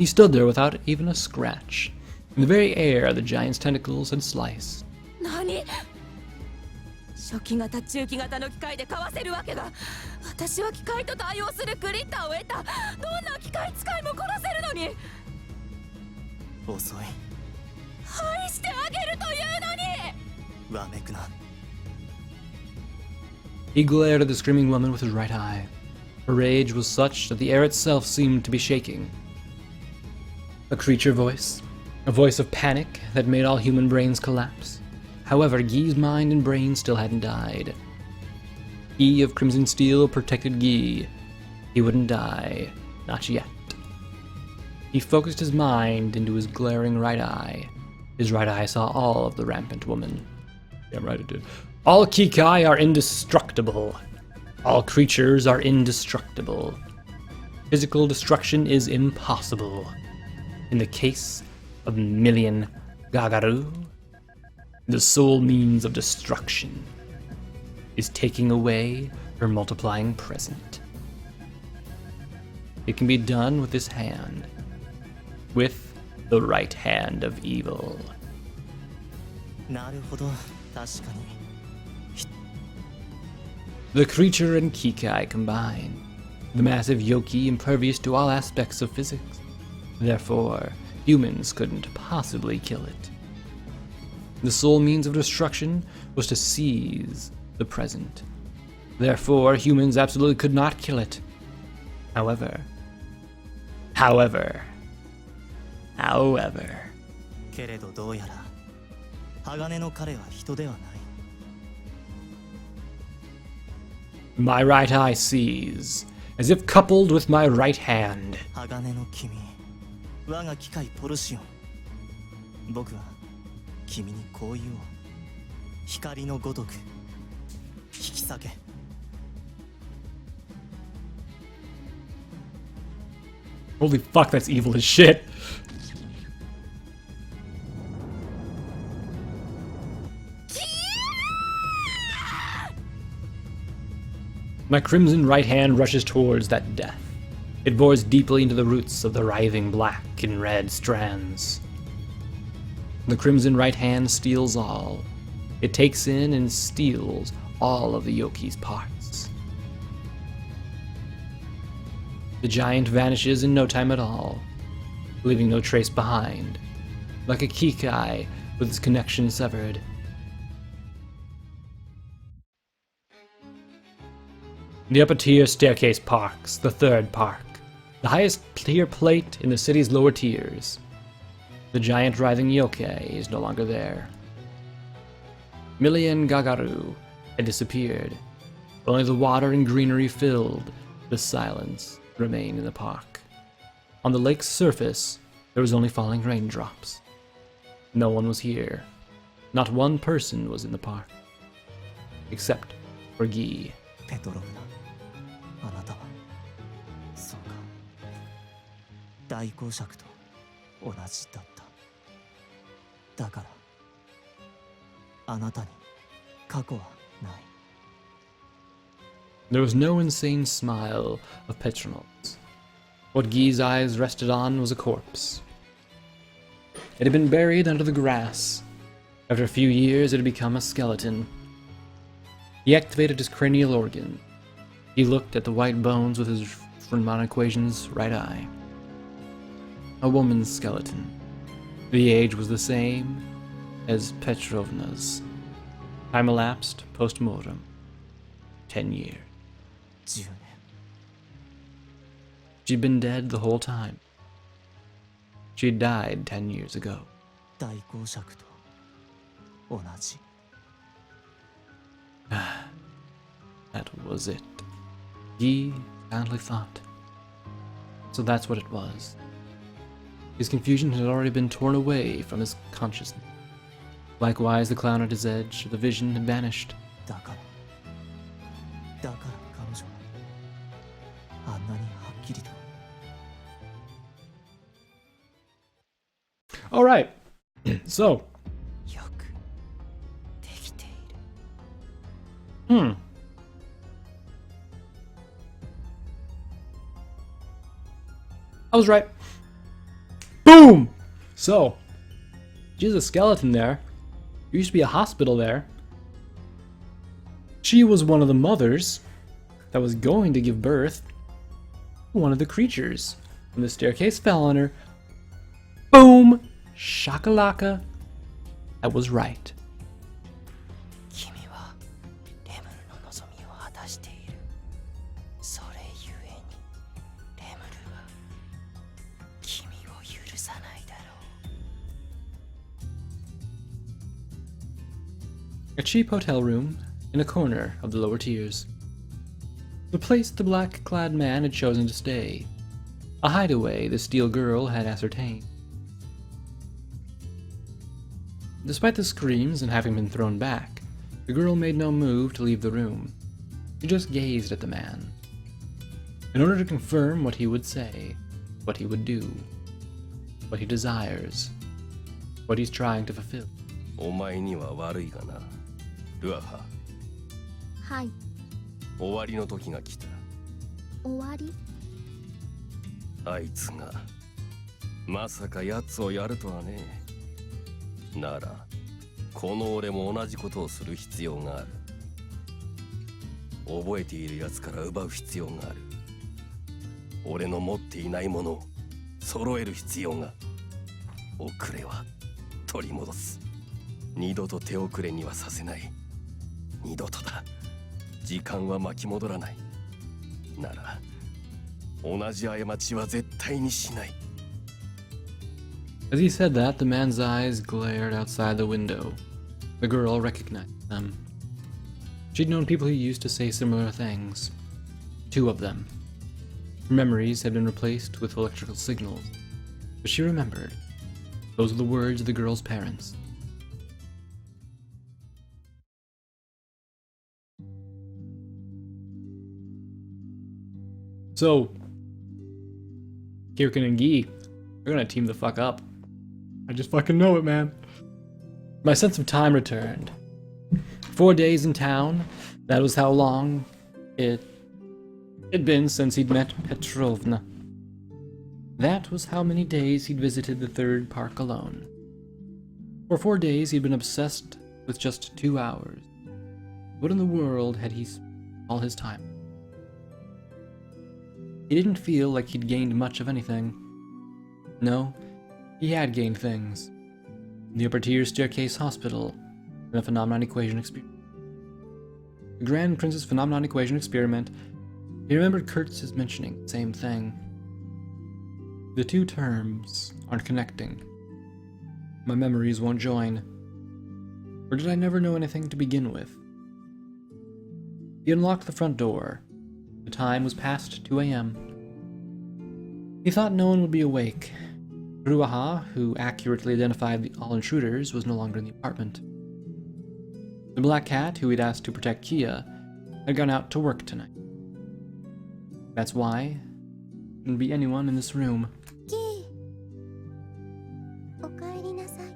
He stood there without even a scratch. In the very air, the giant's tentacles had sliced. 何？初期型中期型の機械でかわせるわけが。私は機械と対応するグリッターを得た。どんな機械使いも殺せるのに。遅い。愛してあげるというのに。わめくな。He glared at the screaming woman with his right eye. Her rage was such that the air itself seemed to be shaking. A creature voice, a voice of panic that made all human brains collapse. However, Guy's mind and brain still hadn't died. Guy of Crimson Steel protected Guy. He wouldn't die, not yet. He focused his mind into his glaring right eye. His right eye saw all of the rampant woman. Damn right it did. All Kikai are indestructible. All creatures are indestructible. Physical destruction is impossible. In the case of Million Gagaru, the sole means of destruction is taking away her multiplying present. It can be done with this hand, with the right hand of evil. なるほど、確かに。The creature and Kikai combine. The massive Yoki impervious to all aspects of physics. Therefore, humans couldn't possibly kill it. The sole means of destruction was to seize the present. Therefore, humans absolutely could not kill it. However. けれどどうやら鋼の彼は人ではない。My right eye sees, as if coupled with my right hand. 鋼の君、我が機械ポルシオン。僕は君にこう言おう。光のごとく引き裂け。Holy fuck, that's evil as shit. My crimson right hand rushes towards that death. It bores deeply into the roots of the writhing black and red strands. The crimson right hand steals all. It takes in and steals all of the Yoki's parts. The giant vanishes in no time at all, leaving no trace behind, like a Kikai with its connection severed. The upper tier staircase parks, the third park, the highest tier plate in the city's lower tiers. The giant writhing yokai is no longer there. Million Gagaru had disappeared. Only the water and greenery filled the silence remained in the park. On the lake's surface, there was only falling raindrops. No one was here. Not one person was in the park. Except for Guy. ペトロフナ、あなたはそうか。大公爵と同じだった。だからあなたに過去はない。There was no insane smile of Petronel's. What Guy's eyes rested on was a corpse. It had been buried under the grass. After a few years, it had become a skeleton. He activated his cranial organ. He looked at the white bones with his Fermat equation's right eye. A woman's skeleton. The age was the same as Petrovna's. Time elapsed post-mortem. 10 years. 10年。She'd been dead the whole time. She died 10 years ago. 大公爵と同じ。That was it. Guy kindly thought. So that's what it was. His confusion had already been torn away from his consciousness. Likewise, the clown at his edge of the vision had vanished. だから彼女はあんなにはっきりと。Alright, so. よくできている。I was right. Boom! So, she's a skeleton there. There used to be a hospital there. She was one of the mothers that was going to give birth to one of the creatures. And the staircase fell on her. Boom! Shakalaka. That was right. 君はレムルの望みを果たしている。それゆえにレムルは君を許さないだろう。 A cheap hotel room in a corner of the lower tiers. The place the black-clad man had chosen to stay. A hideaway the steel girl had ascertained. Despite the screams and having been thrown back, the girl made no move to leave the room. She just gazed at the man, in order to confirm what he would say, what he would do, what he desires, what he's trying to fulfill. お前には悪いがな、ルアハ。はい、終わりの時が来た。終わり？あいつがまさか奴をやるとはね。ならこの俺も同じことをする必要がある。覚えている奴から奪う必要がある。俺の持っていないものを揃える必要が。遅れは取り戻す。二度と手遅れにはさせない。二度とだ。時間は巻き戻らない。なら同じ過ちは絶対にしない。 As he said that, the man's eyes glared outside the window. The girl recognized them. She'd known people who used to say similar things. Two of them. Her memories had been replaced with electrical signals, but she remembered. Those were the words of the girl's parents. So, Kirkin and Guy, they're gonna team the fuck up. I just fucking know it, man. My sense of time returned. 4 days in town, that was how long it'd been since he'd met Petrovna. That was how many days he'd visited the third park alone. For 4 days he'd been obsessed with just 2 hours. What in the world had he spent all his time? He didn't feel like he'd gained much of anything. No, he had gained things. The upper tier staircase hospital, and the phenomenon equation experiment. The Grand Prince's phenomenon equation experiment, he remembered Kurtz's mentioning the same thing. The two terms aren't connecting. My memories won't join. Or did I never know anything to begin with? He unlocked the front door. The time was past 2 a.m. He thought no one would be awake. Ruaha, who accurately identified all intruders, was no longer in the apartment. The black cat, who he'd asked to protect Kia, had gone out to work tonight. That's why there wouldn't be anyone in this room. キー、おかえりなさい。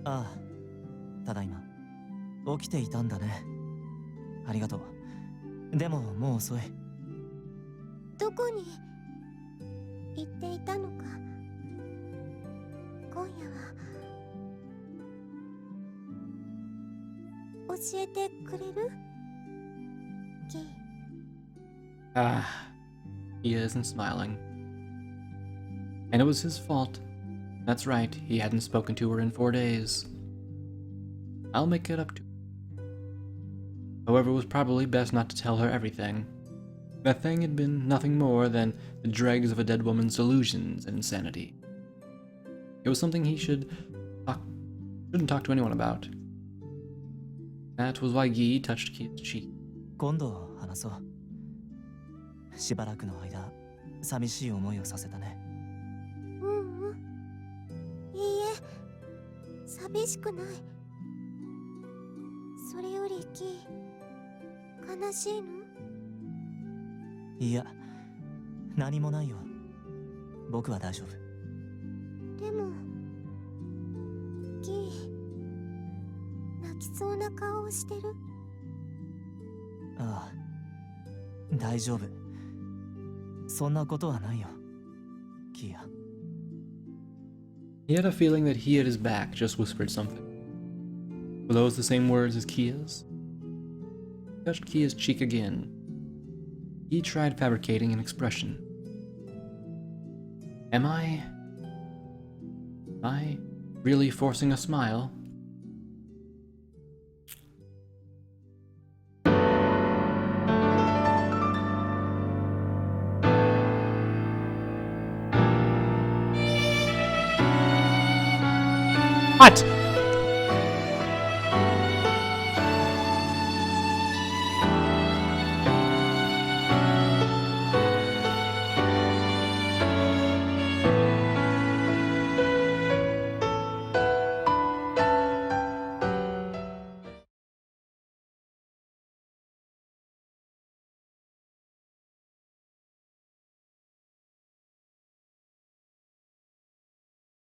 ああ、ただいま。起きていたんだね。ありがとう。でももう遅い。どこに行っていたのか。今夜は教えてくれる？キー。Ah, Kia isn't smiling. And it was his fault. That's right, he hadn't spoken to her in 4 days. I'll make it up to her. However, it was probably best not to tell her everything. That thing had been nothing more than the dregs of a dead woman's delusions and insanity. It was something he shouldn't talk to anyone about. That was why Guy touched Kia's cheek. 今度話そう。しばらくの間、寂しい思いをさせたね。いいえ、寂しくない。それよりキー、悲しいの？いや、何もないよ。僕は大丈夫。でも、キー、泣きそうな顔をしてる。ああ、大丈夫。そんなことはないよ、キア。He had a feeling that he at his back just whispered something. Were those the same words as Kia's? He touched Kia's cheek again. He tried fabricating an expression. Am I really forcing a smile? What?